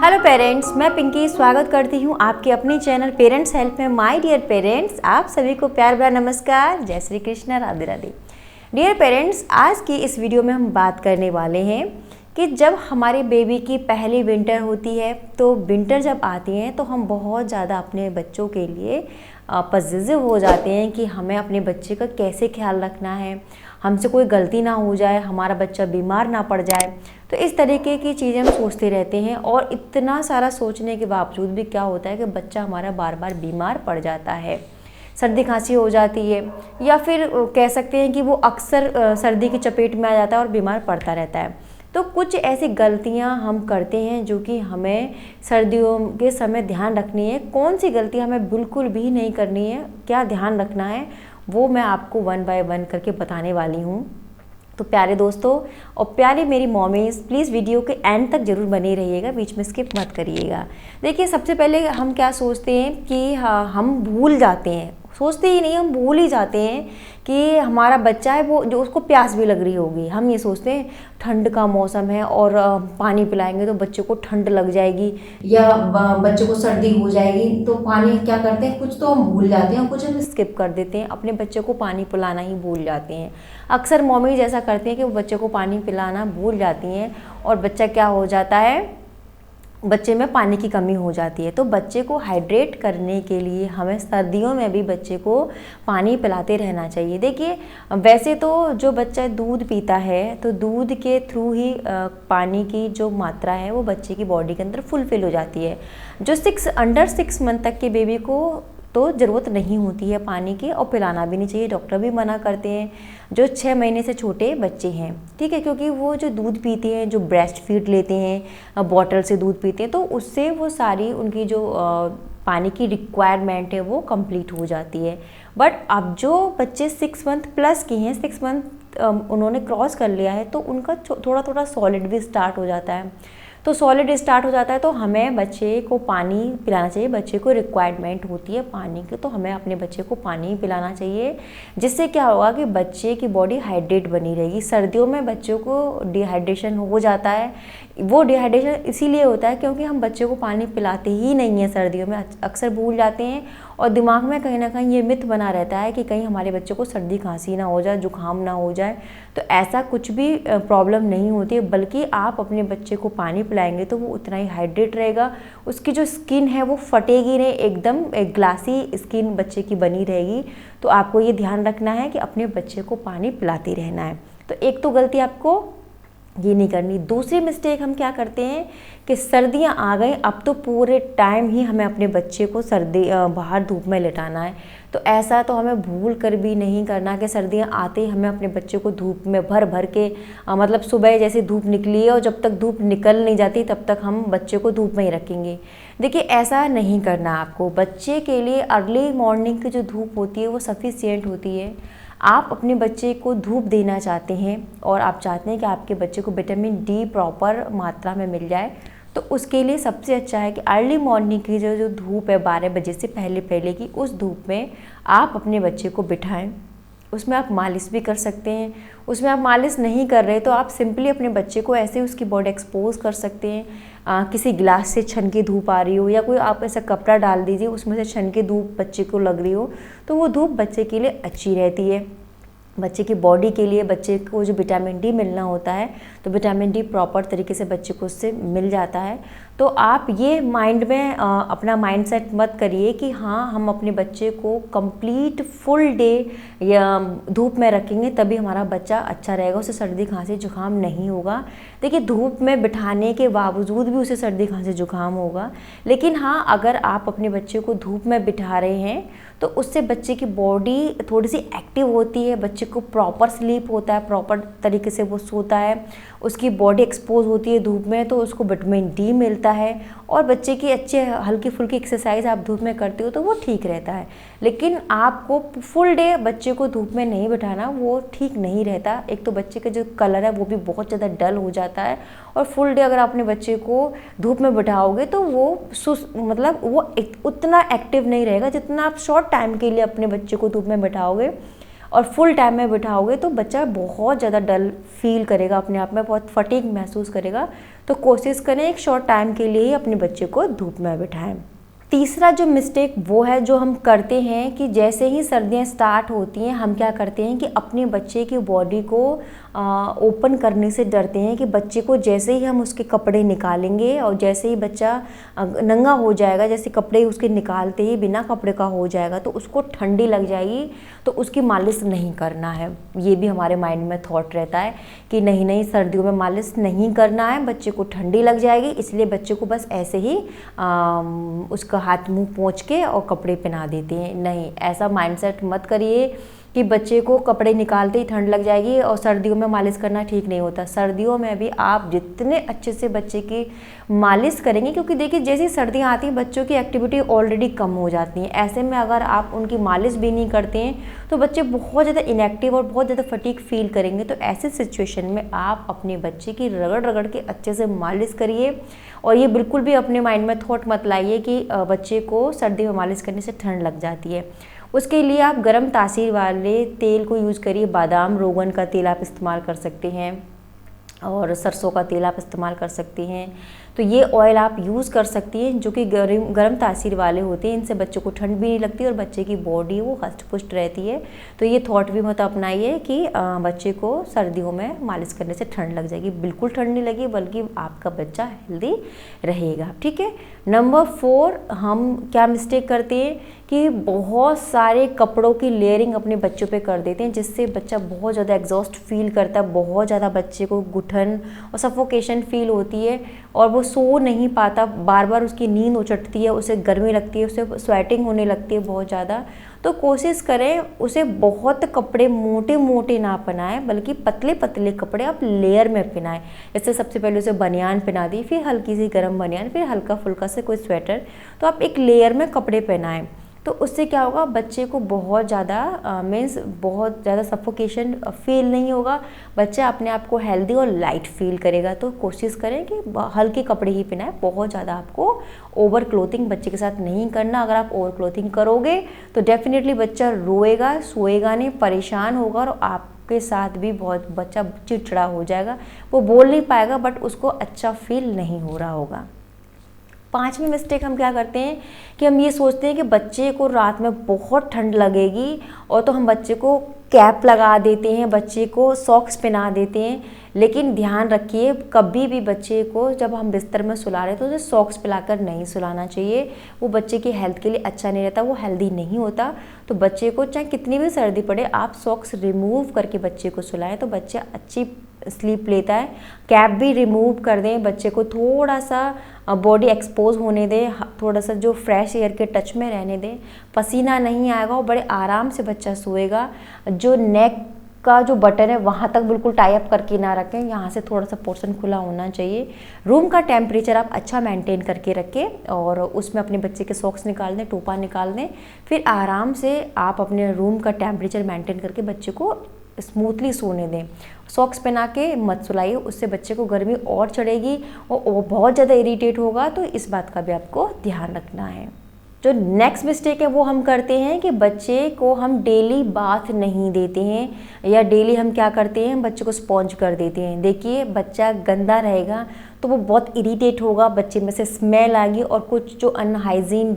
Hello parents, मैं पिंकी स्वागत करती हूँ आपके अपने चैनल पेरेंट्स हेल्प में। माय डियर पेरेंट्स, आप सभी को प्यार भरा नमस्कार, जय श्री कृष्ण, राधे राधे। डियर पेरेंट्स, आज की इस वीडियो में हम बात करने वाले हैं कि जब हमारे बेबी की पहली विंटर होती है, तो विंटर जब आती है तो हम बहुत ज़्यादा अपने बच्चों के लिए पॉजिटिव हो जाते हैं कि हमें अपने बच्चे का कैसे ख्याल रखना है, हमसे कोई गलती ना हो जाए, हमारा बच्चा बीमार ना पड़ जाए। तो इस तरीके की चीज़ें हम सोचते रहते हैं और इतना सारा सोचने के बावजूद भी क्या होता है कि बच्चा हमारा बार बार बीमार पड़ जाता है, सर्दी खांसी हो जाती है, या फिर कह सकते हैं कि वो अक्सर सर्दी की चपेट में आ जाता है और बीमार पड़ता रहता है। तो कुछ ऐसी गलतियां हम करते हैं जो कि हमें सर्दियों के समय ध्यान रखनी है। कौन सी गलती हमें बिल्कुल भी नहीं करनी है, क्या ध्यान रखना है, वो मैं आपको वन बाय वन करके बताने वाली हूँ। तो प्यारे दोस्तों और प्यारी मेरी मॉमीज़, प्लीज़ वीडियो के एंड तक जरूर बने रहिएगा, बीच में स्किप मत करिएगा। देखिए, सबसे पहले हम क्या सोचते हैं कि हम भूल जाते हैं, सोचते ही नहीं, हम भूल ही जाते हैं कि हमारा बच्चा है वो जो उसको प्यास भी लग रही होगी। हम ये सोचते हैं ठंड का मौसम है और पानी पिलाएंगे तो बच्चे को ठंड लग जाएगी या बच्चे को सर्दी हो जाएगी, तो पानी क्या करते हैं, कुछ तो हम भूल जाते हैं और कुछ हम स्किप कर देते हैं, अपने बच्चे को पानी पिलाना ही भूल जाते हैं। अक्सर मम्मीज ऐसा करती हैं कि वो बच्चे को पानी पिलाना भूल जाती हैं और बच्चा क्या हो जाता है, बच्चे में पानी की कमी हो जाती है। तो बच्चे को हाइड्रेट करने के लिए हमें सर्दियों में भी बच्चे को पानी पिलाते रहना चाहिए। देखिए, वैसे तो जो बच्चा दूध पीता है तो दूध के थ्रू ही पानी की जो मात्रा है वो बच्चे की बॉडी के अंदर फुलफिल हो जाती है। जो अंडर 6 मंथ तक के बेबी को तो ज़रूरत नहीं होती है पानी की और पिलाना भी नहीं चाहिए, डॉक्टर भी मना करते हैं। जो 6 महीने से छोटे बच्चे हैं, ठीक है, क्योंकि वो जो दूध पीते हैं, जो ब्रेस्ट फीड लेते हैं, बॉटल से दूध पीते हैं, तो उससे वो सारी उनकी जो पानी की रिक्वायरमेंट है वो कंप्लीट हो जाती है। बट अब जो बच्चे 6 मंथ प्लस के हैं, 6 मंथ उन्होंने क्रॉस कर लिया है, तो उनका थोड़ा थोड़ा सॉलिड भी स्टार्ट हो जाता है। तो सॉलिड स्टार्ट हो जाता है तो हमें बच्चे को पानी पिलाना चाहिए। बच्चे को रिक्वायरमेंट होती है पानी की, तो हमें अपने बच्चे को पानी पिलाना चाहिए, जिससे क्या होगा कि बच्चे की बॉडी हाइड्रेट बनी रहेगी। सर्दियों में बच्चों को डिहाइड्रेशन हो जाता है, वो डिहाइड्रेशन इसीलिए होता है क्योंकि हम बच्चे को पानी पिलाते ही नहीं हैं सर्दियों में, अक्सर भूल जाते हैं और दिमाग में कहीं ना कहीं ये मिथ बना रहता है कि कहीं हमारे बच्चे को सर्दी खांसी ना हो जाए, जुकाम ना हो जाए। तो ऐसा कुछ भी प्रॉब्लम नहीं होती है, बल्कि आप अपने बच्चे को पानी पिलाएंगे तो वो उतना ही हाइड्रेट रहेगा, उसकी जो स्किन है वो फटेगी नहीं, एकदम एक ग्लासी स्किन बच्चे की बनी रहेगी। तो आपको ये ध्यान रखना है कि अपने बच्चे को पानी पिलाते रहना है। तो एक तो गलती आपको ये नहीं करनी। दूसरी मिस्टेक हम क्या करते हैं कि सर्दियाँ आ गई, अब तो पूरे टाइम ही हमें अपने बच्चे को बाहर धूप में लिटाना है। तो ऐसा तो हमें भूल कर भी नहीं करना कि सर्दियाँ आते ही हमें अपने बच्चे को धूप में भर भर के मतलब सुबह जैसे धूप निकली है और जब तक धूप निकल नहीं जाती तब तक हम बच्चे को धूप में ही रखेंगे। देखिए, ऐसा नहीं करना आपको। बच्चे के लिए अर्ली मॉर्निंग की जो धूप होती है वो सफिशिएंट होती है। आप अपने बच्चे को धूप देना चाहते हैं और आप चाहते हैं कि आपके बच्चे को विटामिन डी प्रॉपर मात्रा में मिल जाए, तो उसके लिए सबसे अच्छा है कि अर्ली मॉर्निंग की जो धूप है 12 बजे से पहले पहले की, उस धूप में आप अपने बच्चे को बिठाएं। उसमें आप मालिश भी कर सकते हैं। उसमें आप मालिश नहीं कर रहे तो आप सिंपली अपने बच्चे को ऐसे उसकी बॉडी एक्सपोज कर सकते हैं। किसी गिलास से छन के धूप आ रही हो या कोई आप ऐसा कपड़ा डाल दीजिए, उसमें से छन के धूप बच्चे को लग रही हो, तो वो धूप बच्चे के लिए अच्छी रहती है। बच्चे की बॉडी के लिए, बच्चे को जो विटामिन डी मिलना होता है, तो विटामिन डी प्रॉपर तरीके से बच्चे को उससे मिल जाता है। तो आप ये माइंड में अपना माइंडसेट मत करिए कि हाँ हम अपने बच्चे को कंप्लीट फुल डे या धूप में रखेंगे तभी हमारा बच्चा अच्छा रहेगा, उसे सर्दी खांसी जुकाम नहीं होगा। देखिए, धूप में बिठाने के बावजूद भी उसे सर्दी खांसी जुकाम होगा, लेकिन हाँ अगर आप अपने बच्चे को धूप में बिठा रहे हैं तो उससे बच्चे की बॉडी थोड़ी सी एक्टिव होती है, बच्चे को प्रॉपर स्लीप होता है, प्रॉपर तरीके से वो सोता है, उसकी बॉडी एक्सपोज होती है धूप में, तो उसको विटामिन डी मिलता है और बच्चे की अच्छे हल्की फुल्की एक्सरसाइज आप धूप में करते हो तो वो ठीक रहता है। लेकिन आपको फुल डे बच्चे को धूप में नहीं बिठाना, वो ठीक नहीं रहता। एक तो बच्चे का जो कलर है वो भी बहुत ज़्यादा डल हो जाता है और फुल डे अगर अपने बच्चे को धूप में बिठाओगे तो वो मतलब वो उतना एक्टिव नहीं रहेगा जितना आप शॉर्ट टाइम के लिए अपने बच्चे को धूप में बिठाओगे। और फुल टाइम में बिठाओगे तो बच्चा बहुत ज़्यादा डल फील करेगा, अपने आप में बहुत फटीग महसूस करेगा। तो कोशिश करें एक शॉर्ट टाइम के लिए ही अपने बच्चे को धूप में बिठाएं। तीसरा जो मिस्टेक वो है जो हम करते हैं कि जैसे ही सर्दियाँ स्टार्ट होती हैं हम क्या करते हैं कि अपने बच्चे की बॉडी को ओपन करने से डरते हैं कि बच्चे को जैसे ही हम उसके कपड़े निकालेंगे और जैसे ही बच्चा नंगा हो जाएगा, जैसे कपड़े उसके निकालते ही बिना कपड़े का हो जाएगा तो उसको ठंडी लग जाएगी, तो उसकी मालिश नहीं करना है। ये भी हमारे माइंड में थॉट रहता है कि नहीं सर्दियों में मालिश नहीं करना है, बच्चे को ठंडी लग जाएगी, इसलिए बच्चे को बस ऐसे ही उसका हाथ मुंह पोंछ के और कपड़े पहना देते हैं। नहीं, ऐसा माइंडसेट मत करिए कि बच्चे को कपड़े निकालते ही ठंड लग जाएगी और सर्दियों में मालिश करना ठीक नहीं होता। सर्दियों में भी आप जितने अच्छे से बच्चे की मालिश करेंगे, क्योंकि देखिए जैसी सर्दियाँ आती हैं बच्चों की एक्टिविटी ऑलरेडी कम हो जाती हैं, ऐसे में अगर आप उनकी मालिश भी नहीं करते हैं तो बच्चे बहुत ज़्यादा इनएक्टिव और बहुत ज़्यादा फटीग फील करेंगे। तो ऐसे सिचुएशन में आप अपने बच्चे की रगड़ रगड़ के अच्छे से मालिश करिए। और ये बिल्कुल भी अपने माइंड में थॉट मत लाइए कि बच्चे को सर्दी में मालिश करने से ठंड लग जाती है। उसके लिए आप गर्म तासीर वाले तेल को यूज़ करिए। बादाम, रोगन का तेल आप इस्तेमाल कर सकते हैं और सरसों का तेल आप इस्तेमाल कर सकती हैं। तो ये ऑयल आप यूज़ कर सकती हैं जो कि गर्म तासीर वाले होते हैं। इनसे बच्चों को ठंड भी नहीं लगती और बच्चे की बॉडी वो हष्ट पुष्ट रहती है। तो ये थॉट भी मत अपनाइए कि बच्चे को सर्दियों में मालिश करने से ठंड लग जाएगी। बिल्कुल ठंड नहीं लगी, बल्कि आपका बच्चा हेल्दी रहेगा। ठीक है। नंबर 4, हम क्या मिस्टेक करते हैं कि बहुत सारे कपड़ों की लेयरिंग अपने बच्चों पे कर देते हैं, जिससे बच्चा बहुत ज़्यादा एग्जॉस्ट फील करता है, बहुत ज़्यादा बच्चे को घुटन और सफोकेशन फील होती है और वो सो नहीं पाता, बार बार उसकी नींद उचटती है, उसे गर्मी लगती है, उसे स्वेटिंग होने लगती है बहुत ज़्यादा। तो कोशिश करें उसे बहुत कपड़े मोटे मोटे ना पहनाएं, बल्कि पतले पतले कपड़े आप लेयर में पहनाएं। जैसे सबसे पहले उसे बनियान पहना दी, फिर हल्की सी गर्म बनियान, फिर हल्का फुल्का से कोई स्वेटर, तो आप एक लेयर में कपड़े पहनाएं। तो उससे क्या होगा, बच्चे को बहुत ज़्यादा बहुत ज़्यादा सफोकेशन फील नहीं होगा, बच्चा अपने आप को हेल्दी और लाइट फील करेगा। तो कोशिश करें कि हल्के कपड़े ही पहनाएं, बहुत ज़्यादा आपको ओवर क्लोथिंग बच्चे के साथ नहीं करना। अगर आप ओवर क्लोथिंग करोगे तो डेफिनेटली बच्चा रोएगा, सोएगा नहीं, परेशान होगा और आपके साथ भी बहुत बच्चा चिड़चिड़ा हो जाएगा। वो बोल नहीं पाएगा बट उसको अच्छा फील नहीं हो रहा होगा। 5वीं मिस्टेक हम क्या करते हैं कि हम ये सोचते हैं कि बच्चे को रात में बहुत ठंड लगेगी और तो हम बच्चे को कैप लगा देते हैं, बच्चे को सॉक्स पहना देते हैं। लेकिन ध्यान रखिए, कभी भी बच्चे को जब हम बिस्तर में सुला रहे हैं तो उसे सॉक्स पिलाकर नहीं सुलाना चाहिए। वो बच्चे की हेल्थ के लिए अच्छा नहीं रहता, वो हेल्दी नहीं होता। तो बच्चे को चाहे कितनी भी सर्दी पड़े, आप सॉक्स रिमूव करके बच्चे को सुलाएं तो बच्चा अच्छी स्लीप लेता है। कैप भी रिमूव कर दें, बच्चे को थोड़ा सा बॉडी एक्सपोज होने दें, थोड़ा सा जो फ्रेश एयर के टच में रहने दें, पसीना नहीं आएगा और बड़े आराम से बच्चा सोएगा। जो नेक का जो बटन है वहाँ तक बिल्कुल टाई अप करके ना रखें, यहाँ से थोड़ा सा पोर्शन खुला होना चाहिए। रूम का टेम्परेचर आप अच्छा मेंटेन करके रखें और उसमें अपने बच्चे के सॉक्स निकाल दें, टोपा निकाल दें, फिर आराम से आप अपने रूम का टेम्परेचर मेंटेन करके बच्चे को स्मूथली सोने दें। सॉक्स पहना के मत सुलाइए, उससे बच्चे को गर्मी और चढ़ेगी और वो बहुत ज़्यादा इरिटेट होगा। तो इस बात का भी आपको ध्यान रखना है। जो नेक्स्ट मिस्टेक है वो हम करते हैं कि बच्चे को हम डेली बाथ नहीं देते हैं या डेली हम क्या करते हैं, बच्चे को स्पॉन्ज कर देते हैं। देखिए बच्चा गंदा रहेगा तो वो बहुत इरिटेट होगा, बच्चे में से स्मेल आएगी और कुछ जो अनहाइजीन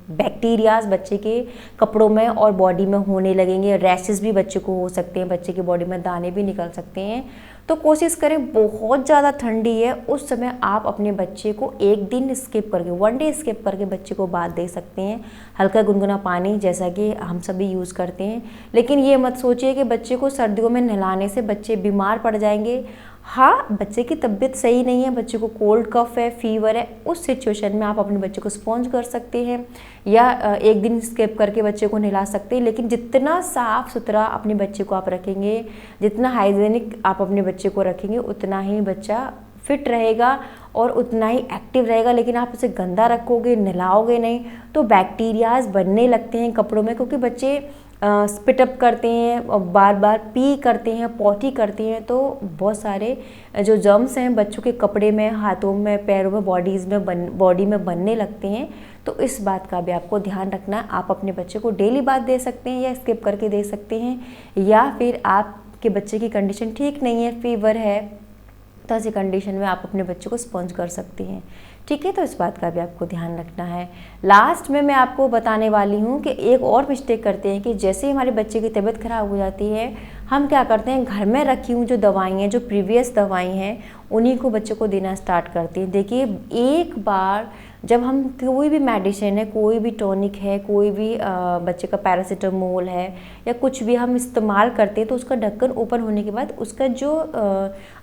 बैक्टीरियाज बच्चे के कपड़ों में और बॉडी में होने लगेंगे। रैशेस भी बच्चे को हो सकते हैं, बच्चे की बॉडी में दाने भी निकल सकते हैं। तो कोशिश करें, बहुत ज़्यादा ठंडी है उस समय आप अपने बच्चे को एक दिन स्किप करके, 1 डे स्किप करके बच्चे को बाथ दे सकते हैं, हल्का गुनगुना पानी जैसा कि हम सभी यूज़ करते हैं। लेकिन ये मत सोचिए कि बच्चे को सर्दियों में नहलाने से बच्चे बीमार पड़ जाएंगे। हाँ, बच्चे की तबीयत सही नहीं है, बच्चे को कोल्ड कफ है, फीवर है, उस सिचुएशन में आप अपने बच्चे को स्पॉन्ज कर सकते हैं या एक दिन स्किप करके बच्चे को नहला सकते हैं। लेकिन जितना साफ़ सुथरा अपने बच्चे को आप रखेंगे, जितना हाइजीनिक आप अपने बच्चे को रखेंगे, उतना ही बच्चा फिट रहेगा और उतना ही एक्टिव रहेगा। लेकिन आप उसे गंदा रखोगे, नहलाओगे नहीं तो बैक्टीरियाज बनने लगते हैं कपड़ों में, क्योंकि बच्चे स्पिट अप करते हैं और बार बार पी करते हैं, पॉटी करते हैं, तो बहुत सारे जो जर्म्स हैं बच्चों के कपड़े में, हाथों में, पैरों में, बॉडी में बनने लगते हैं। तो इस बात का भी आपको ध्यान रखना है। आप अपने बच्चे को डेली बात दे सकते हैं या स्किप करके दे सकते हैं, या फिर आपके बच्चे की कंडीशन ठीक नहीं है, फीवर है, तो ऐसी कंडीशन में आप अपने बच्चे को स्पॉन्ज कर सकते हैं। ठीक है, तो इस बात का भी आपको ध्यान रखना है। लास्ट में मैं आपको बताने वाली हूँ कि एक और मिस्टेक करते हैं कि जैसे ही हमारे बच्चे की तबीयत खराब हो जाती है, हम क्या करते हैं, घर में रखी हुई जो दवाई हैं, जो प्रीवियस दवाई हैं, उन्हीं को बच्चे को देना स्टार्ट करते हैं। देखिए, एक बार जब हम कोई भी मेडिसिन है, कोई भी टॉनिक है, कोई भी बच्चे का पैरासीटामोल है या कुछ भी हम इस्तेमाल करते हैं, तो उसका ढक्कन ओपन होने के बाद उसका जो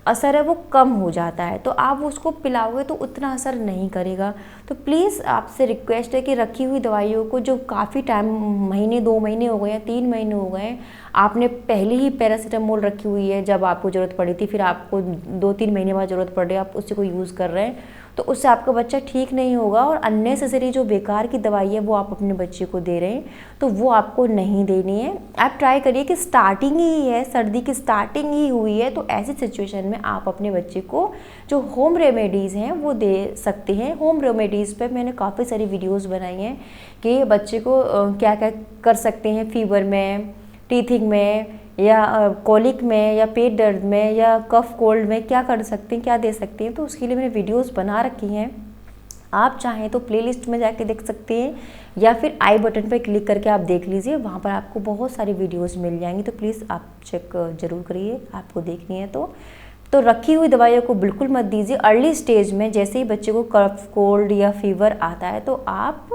असर है वो कम हो जाता है। तो आप उसको पिलाओगे तो उतना असर नहीं करेगा। तो प्लीज़ आपसे रिक्वेस्ट है कि रखी हुई दवाइयों को, जो काफ़ी टाइम, महीने, 2 महीने हो गए हैं, 3 महीने हो गए हैं, आपने पहले ही पैरासीटामोल रखी हुई है, जब आपको ज़रूरत पड़ी थी, फिर आपको 2-3 महीने बाद ज़रूरत पड़ रही है, आप उसी को यूज़ कर रहे हैं, तो उससे आपका बच्चा ठीक नहीं होगा। और अननेसेसरी जो बेकार की दवाई है वो आप अपने बच्चे को दे रहे हैं, तो वो आपको नहीं देनी है। आप ट्राई करिए कि स्टार्टिंग ही है, सर्दी की स्टार्टिंग ही हुई है, तो ऐसी सिचुएशन में आप अपने बच्चे को जो होम रेमेडीज़ हैं वो दे सकते हैं। होम रेमेडीज़ पे मैंने काफ़ी सारी वीडियोज़ बनाई हैं कि बच्चे को क्या क्या कर सकते हैं, फीवर में, टीथिंग में, या कॉलिक में, या पेट दर्द में, या कफ कोल्ड में क्या कर सकते हैं, क्या दे सकते हैं। तो उसके लिए मैंने वीडियोस बना रखी हैं। आप चाहें तो प्लेलिस्ट में जाके देख सकते हैं, या फिर आई बटन पर क्लिक करके आप देख लीजिए, वहाँ पर आपको बहुत सारी वीडियोस मिल जाएंगी। तो प्लीज़ आप चेक ज़रूर करिए, आपको देखनी है तो रखी हुई दवाइयों को बिल्कुल मत दीजिए। अर्ली स्टेज में जैसे ही बच्चे को कफ कोल्ड या फीवर आता है, तो आप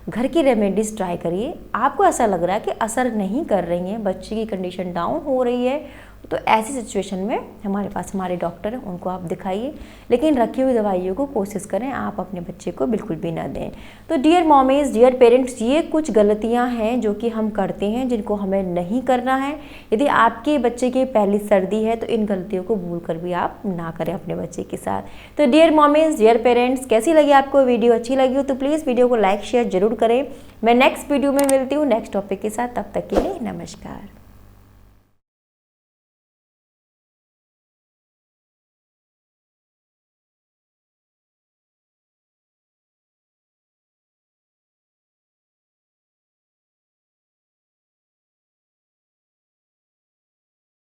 घर की रेमेडीज़ ट्राई करिए। आपको ऐसा लग रहा है कि असर नहीं कर रही हैं, बच्चे की कंडीशन डाउन हो रही है, तो ऐसी सिचुएशन में हमारे पास हमारे डॉक्टर हैं, उनको आप दिखाइए। लेकिन रखी हुई दवाइयों को कोशिश करें आप अपने बच्चे को बिल्कुल भी ना दें। तो डियर मॉमीज़, डियर पेरेंट्स, ये कुछ गलतियां हैं जो कि हम करते हैं, जिनको हमें नहीं करना है। यदि आपके बच्चे की पहली सर्दी है तो इन गलतियों को भूल कर भी आप ना करें अपने बच्चे के साथ। तो डियर मॉमीज़, डियर पेरेंट्स, कैसी लगी आपको वीडियो? अच्छी लगी हो तो प्लीज़ वीडियो को लाइक शेयर जरूर करें। मैं नेक्स्ट वीडियो में मिलती हूँ नेक्स्ट टॉपिक के साथ। तब तक के लिए नमस्कार।